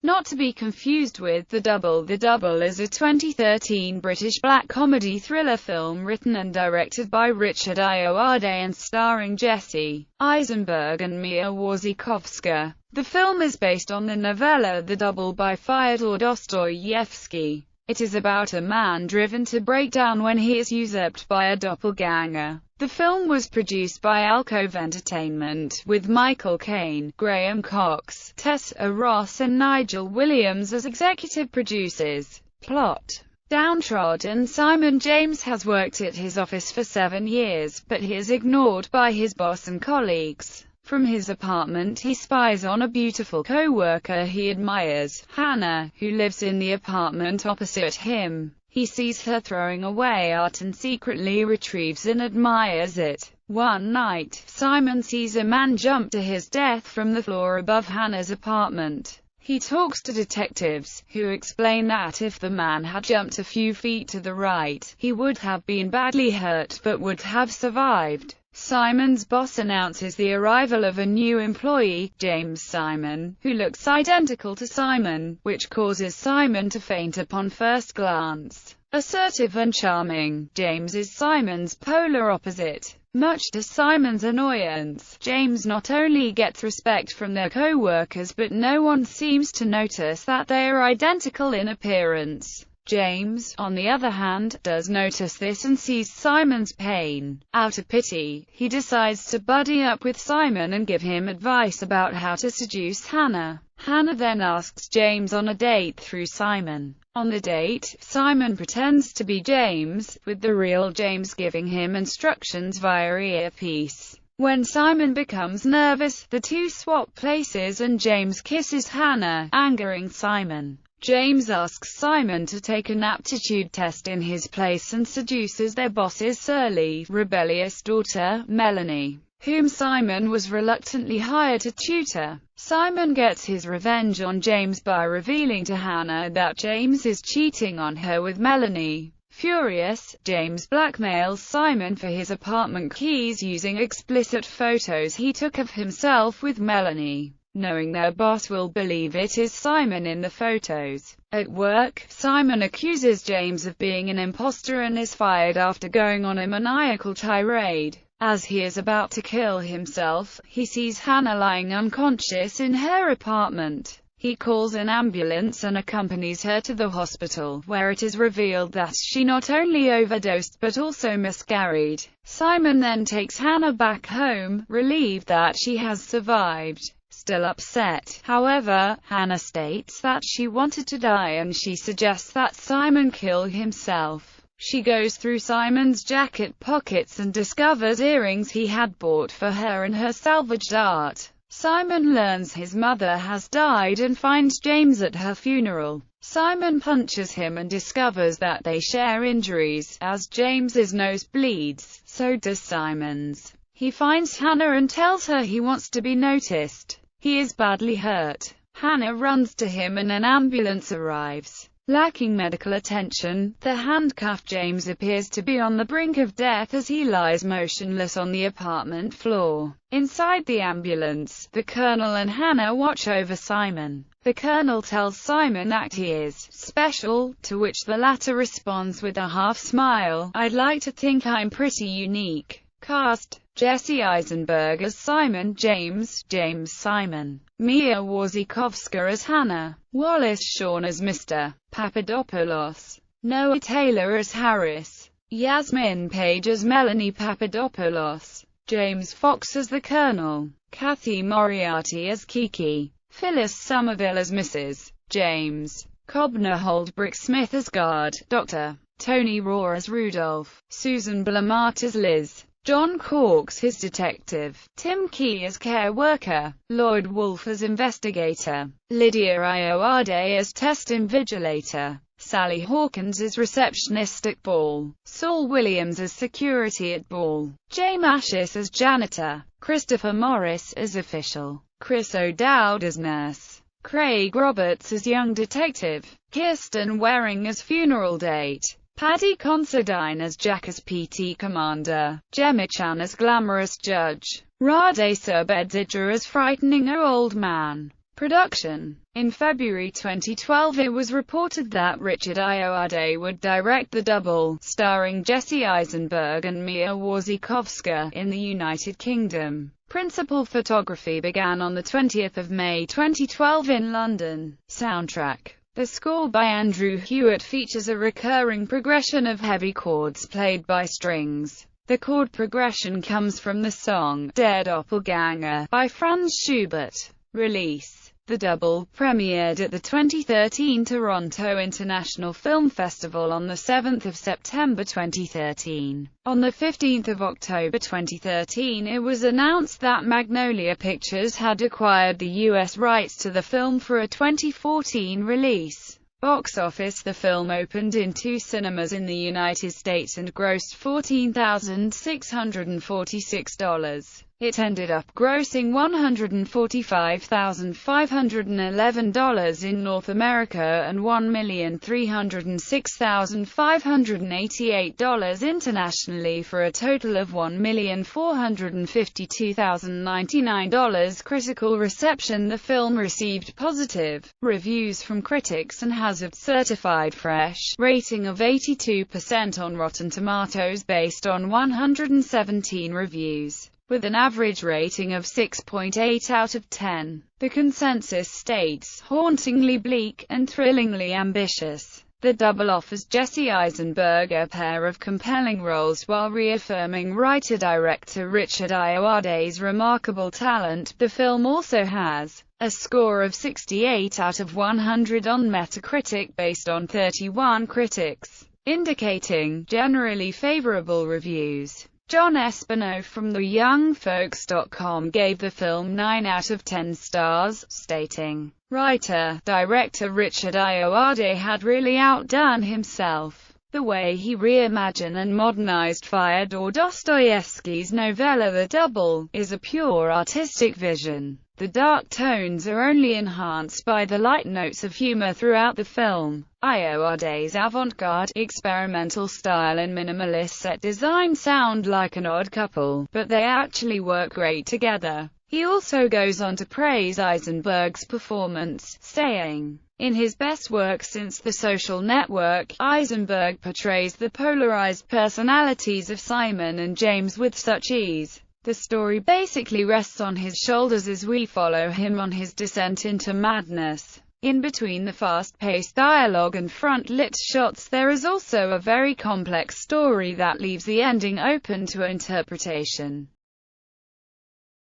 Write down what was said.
Not to be confused with The Double. The Double is a 2013 British black comedy thriller film written and directed by Richard Ayoade and starring Jesse Eisenberg and Mia Wasikowska. The film is based on the novella The Double by Fyodor Dostoevsky. It is about a man driven to breakdown when he is usurped by a doppelganger. The film was produced by Alcove Entertainment, with Michael Caine, Graham Cox, Tessa Ross and Nigel Williams as executive producers. Plot: downtrodden Simon James has worked at his office for 7 years, but he is ignored by his boss and colleagues. From his apartment he spies on a beautiful co-worker he admires, Hannah, who lives in the apartment opposite him. He sees her throwing away art and secretly retrieves and admires it. One night, Simon sees a man jump to his death from the floor above Hannah's apartment. He talks to detectives, who explain that if the man had jumped a few feet to the right, he would have been badly hurt but would have survived. Simon's boss announces the arrival of a new employee, James Simon, who looks identical to Simon, which causes Simon to faint upon first glance. Assertive and charming, James is Simon's polar opposite. Much to Simon's annoyance, James not only gets respect from their co-workers but no one seems to notice that they are identical in appearance. James, on the other hand, does notice this and sees Simon's pain. Out of pity, he decides to buddy up with Simon and give him advice about how to seduce Hannah. Hannah then asks James on a date through Simon. On the date, Simon pretends to be James, with the real James giving him instructions via earpiece. When Simon becomes nervous, the two swap places and James kisses Hannah, angering Simon. James asks Simon to take an aptitude test in his place and seduces their boss's surly, rebellious daughter, Melanie, whom Simon was reluctantly hired to tutor. Simon gets his revenge on James by revealing to Hannah that James is cheating on her with Melanie. Furious, James blackmails Simon for his apartment keys using explicit photos he took of himself with Melanie. Knowing their boss will believe it is Simon in the photos. At work, Simon accuses James of being an imposter and is fired after going on a maniacal tirade. As he is about to kill himself, he sees Hannah lying unconscious in her apartment. He calls an ambulance and accompanies her to the hospital, where it is revealed that she not only overdosed but also miscarried. Simon then takes Hannah back home, relieved that she has survived. Still upset, however, Hannah states that she wanted to die and she suggests that Simon kill himself. She goes through Simon's jacket pockets and discovers earrings he had bought for her and her salvaged art. Simon learns his mother has died and finds James at her funeral. Simon punches him and discovers that they share injuries. As James's nose bleeds, so does Simon's. He finds Hannah and tells her he wants to be noticed. He is badly hurt. Hannah runs to him and an ambulance arrives. Lacking medical attention, the handcuffed James appears to be on the brink of death as he lies motionless on the apartment floor. Inside the ambulance, the Colonel and Hannah watch over Simon. The Colonel tells Simon that he is special, to which the latter responds with a half-smile, "I'd like to think I'm pretty unique." Cast: Jesse Eisenberg as Simon James, Simon. Mia Wasikowska as Hannah. Wallace Shawn as Mr. Papadopoulos. Noah Taylor as Harris. Yasmin Page as Melanie Papadopoulos. James Fox as the Colonel. Kathy Moriarty as Kiki. Phyllis Somerville as Mrs. James. Cobner Holdbrick Smith as Guard, Dr. Tony Raw as Rudolph. Susan Blamart as Liz. John Corks his detective, Tim Key as care worker, Lloyd Wolfe as investigator, Lydia Ayoade as test invigilator, Sally Hawkins as receptionist at ball, Saul Williams as security at ball, Jay Mashis as janitor, Christopher Morris as official, Chris O'Dowd as nurse, Craig Roberts as young detective, Kirsten Waring as funeral date, Paddy Considine as Jack as PT commander, Gemma Chan as glamorous judge, Rade Subedija as frightening old man. production. In February 2012 it was reported that Richard Ayoade would direct The Double, starring Jesse Eisenberg and Mia Wasikowska, in the United Kingdom. Principal photography began on 20 May 2012 in London. Soundtrack. The score by Andrew Hewitt features a recurring progression of heavy chords played by strings. The chord progression comes from the song Der Doppelganger by Franz Schubert. Release. The Double premiered at the 2013 Toronto International Film Festival on 7 September 2013. On 15 October 2013 it was announced that Magnolia Pictures had acquired the U.S. rights to the film for a 2014 release. Box office. The film opened in 2 cinemas in the United States and grossed $14,646. It ended up grossing $145,511 in North America and $1,306,588 internationally for a total of $1,452,099. Critical reception. The film received positive reviews from critics and has a certified fresh rating of 82% on Rotten Tomatoes based on 117 reviews, with an average rating of 6.8 out of 10. The consensus states, hauntingly bleak, and thrillingly ambitious. The Double offers Jesse Eisenberg a pair of compelling roles while reaffirming writer-director Richard Ayoade's remarkable talent. The film also has a score of 68 out of 100 on Metacritic based on 31 critics, indicating generally favorable reviews. John Espino from TheYoungFolks.com gave the film 9 out of 10 stars, stating, "Writer-director Richard Ayoade had really outdone himself. The way he reimagined and modernized Fyodor Dostoevsky's novella The Double is a pure artistic vision. The dark tones are only enhanced by the light notes of humor throughout the film. Ayoade's avant-garde, experimental style and minimalist set design sound like an odd couple, but they actually work great together." He also goes on to praise Eisenberg's performance, saying, "In his best work since The Social Network, Eisenberg portrays the polarized personalities of Simon and James with such ease. The story basically rests on his shoulders as we follow him on his descent into madness. In between the fast-paced dialogue and front-lit shots there is also a very complex story that leaves the ending open to interpretation."